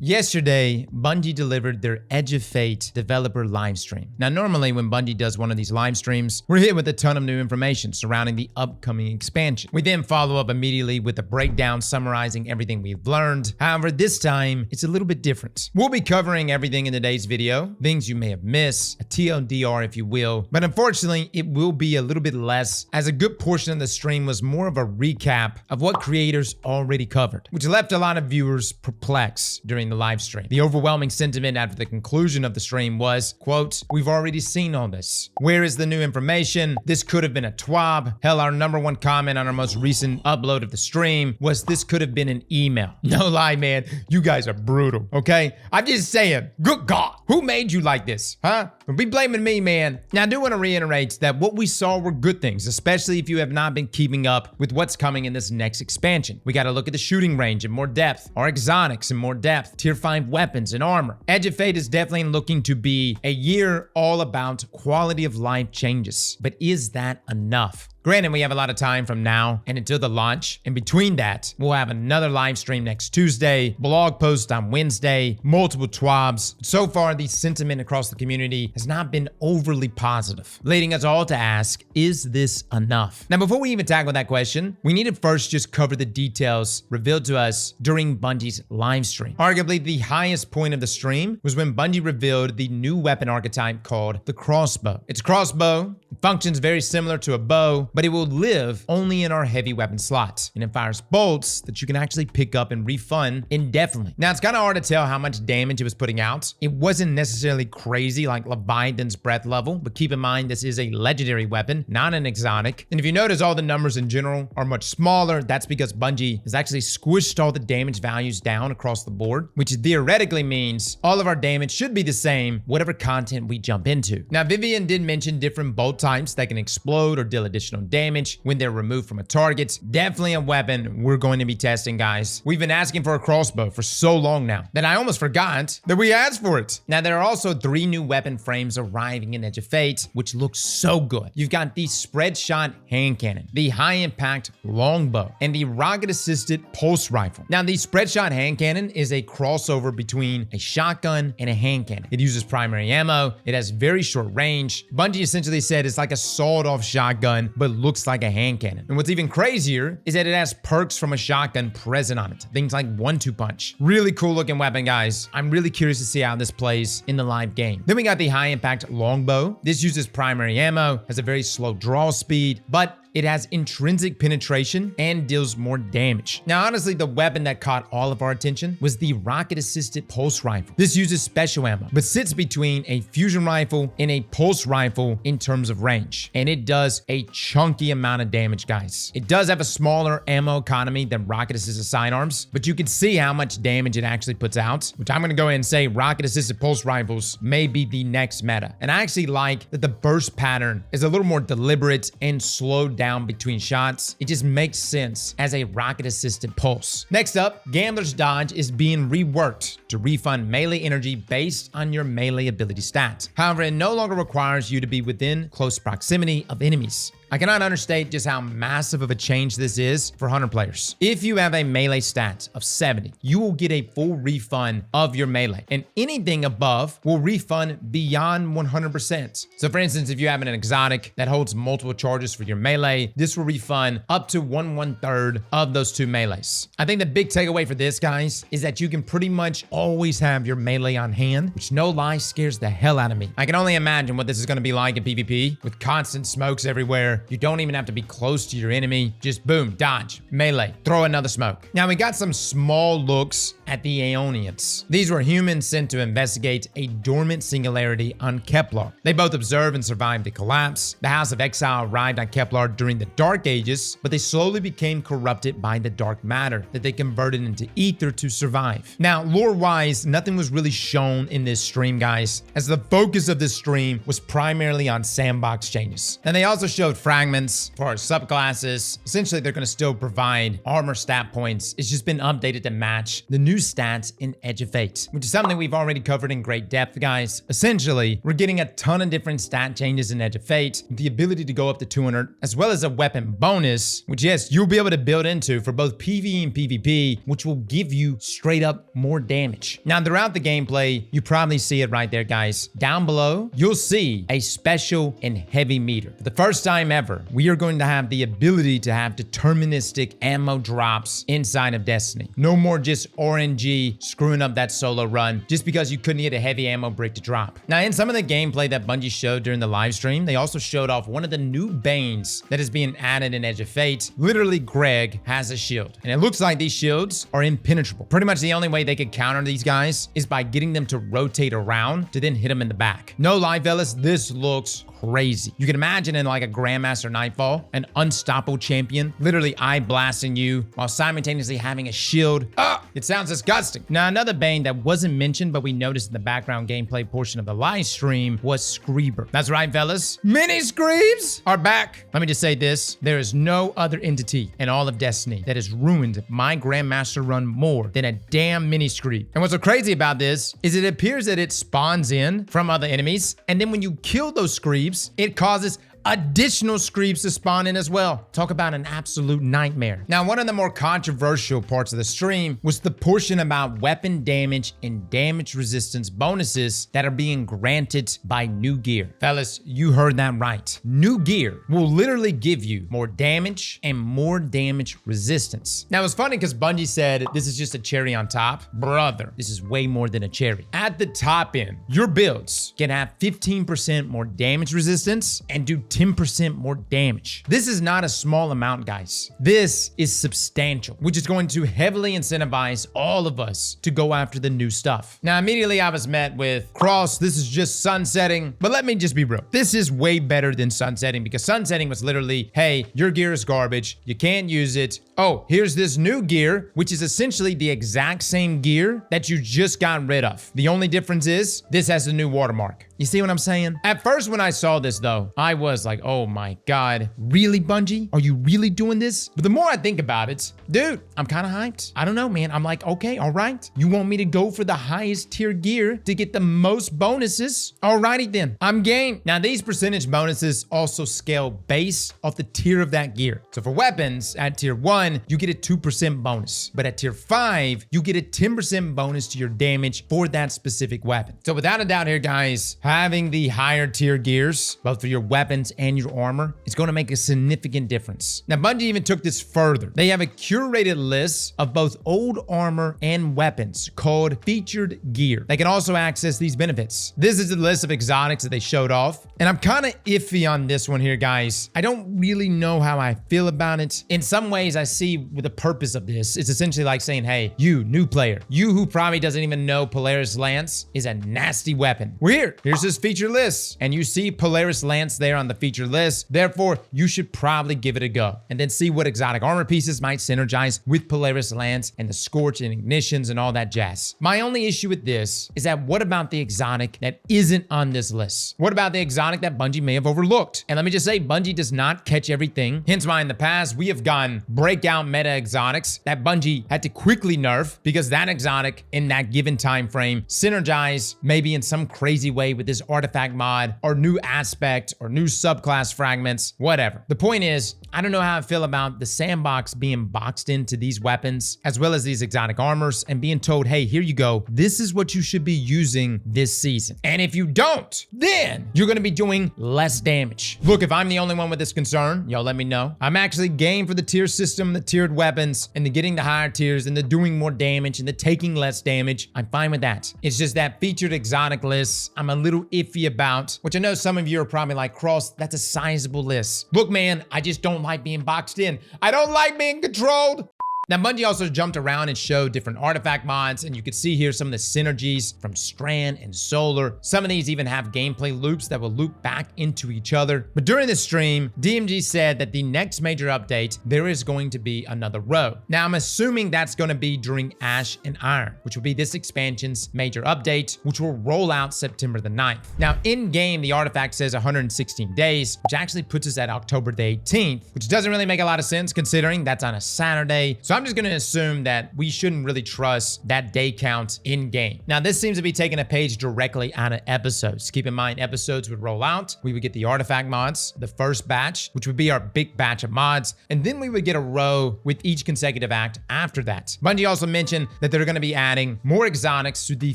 Yesterday, Bungie delivered their Edge of Fate developer livestream. Now, normally when Bungie does one of these live streams, we're hit with a ton of new information surrounding the upcoming expansion. We then follow up immediately with a breakdown summarizing everything we've learned. However, this time, it's a little bit different. We'll be covering everything in today's video, things you may have missed, a TLDR if you will, but unfortunately, it will be a little bit less, as a good portion of the stream was more of a recap of what creators already covered, which left a lot of viewers perplexed during the live stream. The overwhelming sentiment after the conclusion of the stream was, quote, "We've already seen all this. Where is the new information? This could have been a twab." Hell, our #1 comment on our most recent upload of the stream was, "This could have been an email." No lie, man. You guys are brutal, okay? I'm just saying, good God, who made you like this, huh? Don't be blaming me, man. Now, I do want to reiterate that what we saw were good things, especially if you have not been keeping up with what's coming in this next expansion. We got to look at the shooting range in more depth, our exotics in more depth, Tier 5 weapons and armor. Edge of Fate is definitely looking to be a year all about quality of life changes. But is that enough? Granted, we have a lot of time from now and until the launch. In between that, we'll have another live stream next Tuesday, blog post on Wednesday, multiple twabs. So far, the sentiment across the community has not been overly positive, leading us all to ask, is this enough? Now, before we even tackle that question, we need to first just cover the details revealed to us during Bungie's live stream. Arguably, the highest point of the stream was when Bungie revealed the new weapon archetype called the Crossbow. It's a crossbow. It functions very similar to a bow, but it will live only in our heavy weapon slots, and it fires bolts that you can actually pick up and refund indefinitely. Now, it's kind of hard to tell how much damage it was putting out. It wasn't necessarily crazy like Leviathan's breath level, but keep in mind this is a legendary weapon, not an exotic. And if you notice, all the numbers in general are much smaller. That's because Bungie has actually squished all the damage values down across the board, which theoretically means all of our damage should be the same, whatever content we jump into. Now, Vivian did mention different bolt types that can explode or deal additional damage when they're removed from a target. Definitely a weapon we're going to be testing, guys. We've been asking for a crossbow for so long now that I almost forgot that we asked for it. Now, there are also 3 new weapon frames arriving in Edge of Fate, which looks so good. You've got the Spreadshot Handcannon, the high-impact Longbow, and the rocket-assisted pulse rifle. Now, the Spreadshot Handcannon is a crossover between a shotgun and a handcannon. It uses primary ammo. It has very short range. Bungie essentially said it's like a sawed-off shotgun, but looks like a hand cannon. And what's even crazier is that it has perks from a shotgun present on it. Things like 1-2 punch. Really cool looking weapon, guys. I'm really curious to see how this plays in the live game. Then we got the high impact Longbow. This uses primary ammo, has a very slow draw speed, but it has intrinsic penetration and deals more damage. Now, honestly, the weapon that caught all of our attention was the rocket-assisted pulse rifle. This uses special ammo, but sits between a fusion rifle and a pulse rifle in terms of range. And it does a chunky amount of damage, guys. It does have a smaller ammo economy than rocket-assisted sidearms, but you can see how much damage it actually puts out, which I'm gonna go ahead and say rocket-assisted pulse rifles may be the next meta. And I actually like that the burst pattern is a little more deliberate and slowed down between shots. It just makes sense as a rocket-assisted pulse. Next up, Gambler's Dodge is being reworked to refund melee energy based on your melee ability stat. However, it no longer requires you to be within close proximity of enemies. I cannot understate just how massive of a change this is for Hunter players. If you have a melee stat of 70, you will get a full refund of your melee, and anything above will refund beyond 100%. So for instance, if you have an exotic that holds multiple charges for your melee, this will refund up to 1/3 of those 2 melees. I think the big takeaway for this, guys, is that you can pretty much always have your melee on hand, which no lie scares the hell out of me. I can only imagine what this is going to be like in PvP with constant smokes everywhere. You don't even have to be close to your enemy. Just boom, dodge, melee, throw another smoke. Now, we got some small looks at the Aeonians. These were humans sent to investigate a dormant singularity on Kepler. They both observed and survived the collapse. The House of Exile arrived on Kepler during the Dark Ages, but they slowly became corrupted by the dark matter that they converted into ether to survive. Now, lore-wise, nothing was really shown in this stream, guys, as the focus of this stream was primarily on sandbox changes. And they also showed fragments for our subclasses. Essentially, they're going to still provide armor stat points. It's just been updated to match the new stats in Edge of Fate, which is something we've already covered in great depth, guys. Essentially, we're getting a ton of different stat changes in Edge of Fate, the ability to go up to 200, as well as a weapon bonus, which yes, you'll be able to build into for both PvE and PvP, which will give you straight up more damage. Now, throughout the gameplay, you probably see it right there, guys. Down below, you'll see a special and heavy meter. For the first time ever, we are going to have the ability to have deterministic ammo drops inside of Destiny. No more just RNG screwing up that solo run just because you couldn't get a heavy ammo brick to drop. Now, in some of the gameplay that Bungie showed during the live stream, they also showed off one of the new Banes that is being added in Edge of Fate. Literally, Greg has a shield, and it looks like these shields are impenetrable. Pretty much the only way they could counter these guys is by getting them to rotate around to then hit them in the back. No lie, fellas, this looks crazy. You can imagine in like a Grandmaster Nightfall, an unstoppable champion literally eye blasting you while simultaneously having a shield. It sounds disgusting. Now, another Bane that wasn't mentioned but we noticed in the background gameplay portion of the live stream was Screeber. That's right, fellas. Mini Screebs are back. Let me just say this. There is no other entity in all of Destiny that has ruined my Grandmaster run more than a damn Mini Screeb. And what's so crazy about this is it appears that it spawns in from other enemies, and then when you kill those Screebs, it causes additional Screebs to spawn in as well. Talk about an absolute nightmare. Now, one of the more controversial parts of the stream was the portion about weapon damage and damage resistance bonuses that are being granted by new gear. Fellas, you heard that right. New gear will literally give you more damage and more damage resistance. Now, it's funny because Bungie said this is just a cherry on top. Brother, this is way more than a cherry. At the top end, your builds can have 15% more damage resistance and do 10% more damage. This is not a small amount, guys. This is substantial, which is going to heavily incentivize all of us to go after the new stuff. Now, immediately I was met with, Cross, this is just sunsetting. But let me just be real. This is way better than sunsetting, because sunsetting was literally, hey, your gear is garbage. You can't use it. Oh, here's this new gear, which is essentially the exact same gear that you just got rid of. The only difference is this has a new watermark. You see what I'm saying? At first, when I saw this though, I was like, oh my God, really, Bungie? Are you really doing this? But the more I think about it, dude, I'm kind of hyped. I don't know, man. I'm like, okay, all right. You want me to go for the highest tier gear to get the most bonuses? Alrighty then, I'm game. Now, these percentage bonuses also scale based off the tier of that gear. So for weapons, at tier 1, you get a 2% bonus. But at tier 5, you get a 10% bonus to your damage for that specific weapon. So without a doubt here, guys, having the higher tier gears, both for your weapons and your armor, is going to make a significant difference. Now, Bungie even took this further. They have a curated list of both old armor and weapons called featured gear. They can also access these benefits. This is the list of exotics that they showed off, and I'm kind of iffy on this one here, guys. I don't really know how I feel about it. In some ways, I see with the purpose of this, it's essentially like saying, hey, you, new player, you who probably doesn't even know Polaris Lance is a nasty weapon. Here's this feature list, and you see Polaris Lance there on the feature list. Therefore, you should probably give it a go and then see what exotic armor pieces might synergize with Polaris Lance and the Scorch and Ignitions and all that jazz. My only issue with this is that what about the exotic that isn't on this list? What about the exotic that Bungie may have overlooked? And let me just say, Bungie does not catch everything. Hence why in the past, we have gotten breakout meta exotics that Bungie had to quickly nerf because that exotic in that given time frame synergized maybe in some crazy way with this artifact mod or new aspect or new subclass fragments, whatever. The point is, I don't know how I feel about the sandbox being boxed into these weapons as well as these exotic armors and being told, hey, here you go. This is what you should be using this season. And if you don't, then you're going to be doing less damage. Look, if I'm the only one with this concern, y'all let me know. I'm actually game for the tier system, the tiered weapons, and the getting the higher tiers and the doing more damage and the taking less damage. I'm fine with that. It's just that featured exotic list I'm a little iffy about, which I know some of you are probably like, Cross, that's a sizable list. Look, man, I just don't like being boxed in. I don't like being controlled. Now, Bungie also jumped around and showed different artifact mods, and you could see here some of the synergies from Strand and Solar. Some of these even have gameplay loops that will loop back into each other. But during the stream, DMG said that the next major update, there is going to be another row. Now, I'm assuming that's going to be during Ash and Iron, which will be this expansion's major update, which will roll out September the 9th. Now, in-game, the artifact says 116 days, which actually puts us at October the 18th, which doesn't really make a lot of sense considering that's on a Saturday. So I'm just gonna assume that we shouldn't really trust that day count in game. Now, this seems to be taking a page directly out of episodes. Keep in mind, episodes would roll out. We would get the artifact mods, the first batch, which would be our big batch of mods, and then we would get a row with each consecutive act after that. Bungie also mentioned that they're gonna be adding more exotics to the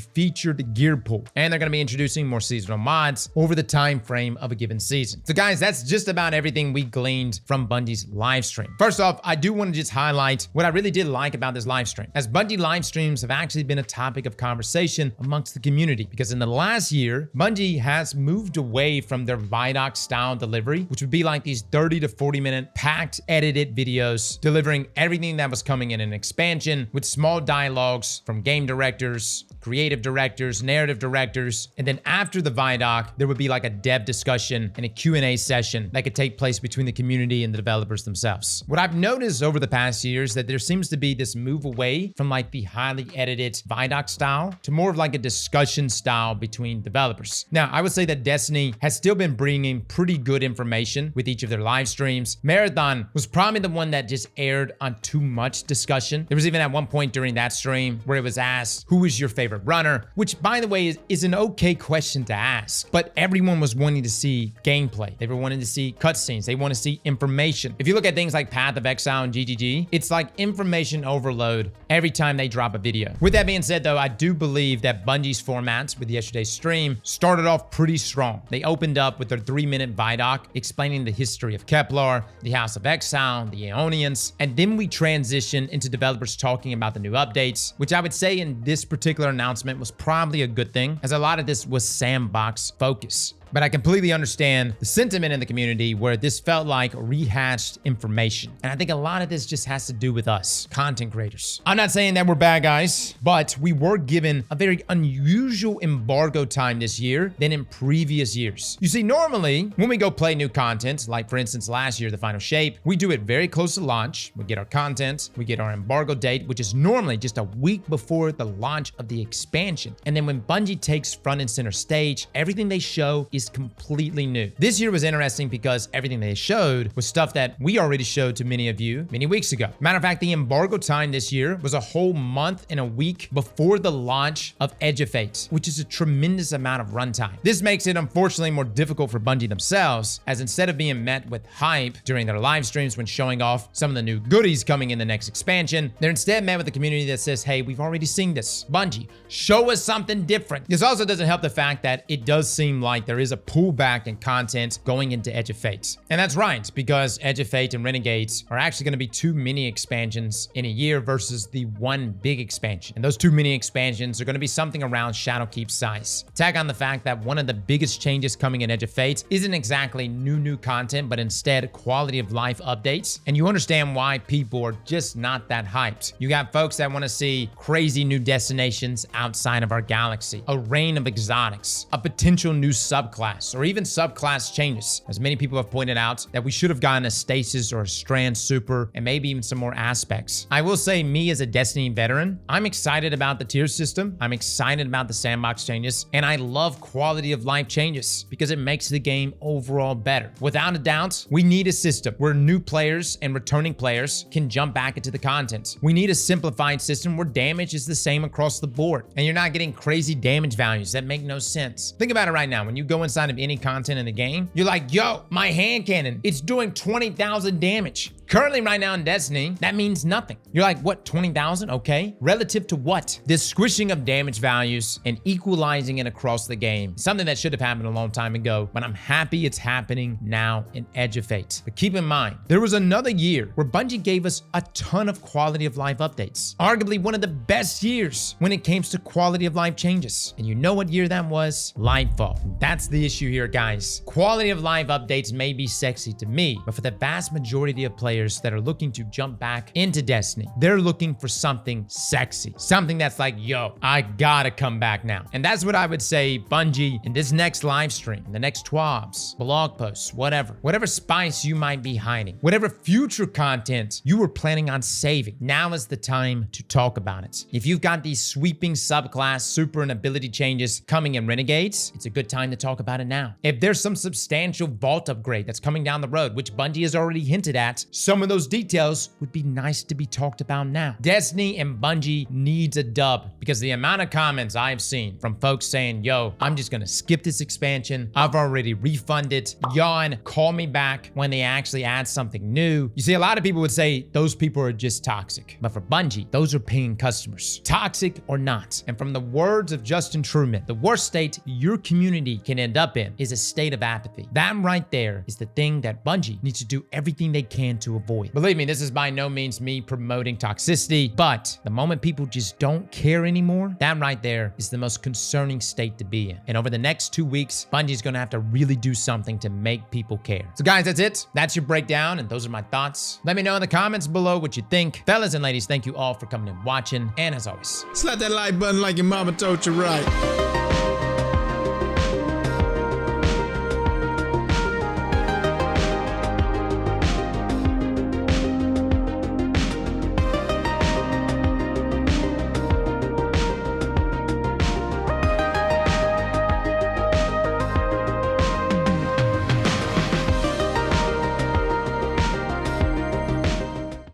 featured gear pool, and they're gonna be introducing more seasonal mods over the time frame of a given season. So guys, that's just about everything we gleaned from Bungie's live stream. First off, I do want to just highlight what I really did like about this live stream, as Bungie live streams have actually been a topic of conversation amongst the community, because in the last year, Bungie has moved away from their Vidoc style delivery, which would be like these 30 to 40 minute packed edited videos delivering everything that was coming in an expansion with small dialogues from game directors, creative directors, narrative directors, and then after the Vidoc, there would be like a dev discussion and a Q&A session that could take place between the community and the developers themselves. What I've noticed over the past years that there seems to be this move away from like the highly edited Vidoc style to more of like a discussion style between developers. Now, I would say that Destiny has still been bringing pretty good information with each of their live streams. Marathon was probably the one that just aired on too much discussion. There was even at one point during that stream where it was asked, who is your favorite runner? Which, by the way, is an okay question to ask, but everyone was wanting to see gameplay. They were wanting to see cutscenes. They want to see information. If you look at things like Path of Exile and GGG, it's like information overload every time they drop a video. With that being said, though, I do believe that Bungie's formats with yesterday's stream started off pretty strong. They opened up with their 3-minute Vidoc explaining the history of Kepler, the House of Exile, the Aeonians, and then we transitioned into developers talking about the new updates, which I would say in this particular announcement was probably a good thing, as a lot of this was sandbox focus. But I completely understand the sentiment in the community where this felt like rehashed information. And I think a lot of this just has to do with us, content creators. I'm not saying that we're bad guys, but we were given a very unusual embargo time this year than in previous years. You see, normally when we go play new content, like for instance last year, The Final Shape, we do it very close to launch. We get our content, we get our embargo date, which is normally just a week before the launch of the expansion. And then when Bungie takes front and center stage, everything they show is completely new. This year was interesting because everything they showed was stuff that we already showed to many of you many weeks ago. Matter of fact, the embargo time this year was a whole month and a week before the launch of Edge of Fate, which is a tremendous amount of runtime. This makes it unfortunately more difficult for Bungie themselves, as instead of being met with hype during their live streams when showing off some of the new goodies coming in the next expansion, they're instead met with a community that says, hey, we've already seen this. Bungie, show us something different. This also doesn't help the fact that it does seem like there is a pullback in content going into Edge of Fate. And that's right, because Edge of Fate and Renegades are actually going to be 2 mini expansions in a year versus the 1 big expansion. And those 2 mini expansions are going to be something around Shadowkeep size. Tag on the fact that one of the biggest changes coming in Edge of Fate isn't exactly new content, but instead quality of life updates. And you understand why people are just not that hyped. You got folks that want to see crazy new destinations outside of our galaxy, a reign of exotics, a potential new subclass, or even subclass changes. As many people have pointed out, that we should have gotten a stasis or a strand super, and maybe even some more aspects. I will say, me as a Destiny veteran, I'm excited about the tier system. I'm excited about the sandbox changes, and I love quality of life changes because it makes the game overall better. Without a doubt, we need a system where new players and returning players can jump back into the content. We need a simplified system where damage is the same across the board, and you're not getting crazy damage values that make no sense. Think about it right now. When you go inside of any content in the game, you're like, yo, my hand cannon, it's doing 20,000 damage. Currently right now in Destiny, that means nothing. You're like, what, 20,000? Okay. Relative to what? This squishing of damage values and equalizing it across the game. Something that should have happened a long time ago, but I'm happy it's happening now in Edge of Fate. But keep in mind, there was another year where Bungie gave us a ton of quality of life updates. Arguably one of the best years when it came to quality of life changes. And you know what year that was? Lightfall. That's the issue here, guys. Quality of life updates may be sexy to me, but for the vast majority of players that are looking to jump back into Destiny, they're looking for something sexy, something that's like, yo, I gotta come back now. And that's what I would say Bungie in this next live stream, the next TWABs, blog posts, whatever spice you might be hiding, whatever future content you were planning on saving, now is the time to talk about it. If you've got these sweeping subclass, super, and ability changes coming in Renegades, it's a good time to talk about it now. If there's some substantial vault upgrade that's coming down the road, which Bungie has already hinted at, some of those details would be nice to be talked about now. Destiny and Bungie needs a dub because the amount of comments I've seen from folks saying, yo, I'm just gonna skip this expansion. I've already refunded. Yawn, call me back when they actually add something new. You see, a lot of people would say those people are just toxic. But for Bungie, those are paying customers, toxic or not. And from the words of Justin Truman, the worst state your community can end up in is a state of apathy. That right there is the thing that Bungie needs to do everything they can to avoid. Believe me, this is by no means me promoting toxicity, but the moment people just don't care anymore, that right there is the most concerning state to be in. And over the next 2 weeks, Bungie's gonna have to really do something to make people care. So guys, that's it. That's your breakdown, and those are my thoughts. Let me know in the comments below what you think. Fellas and ladies, thank you all for coming and watching, and as always, Slap that like button like your mama told you right.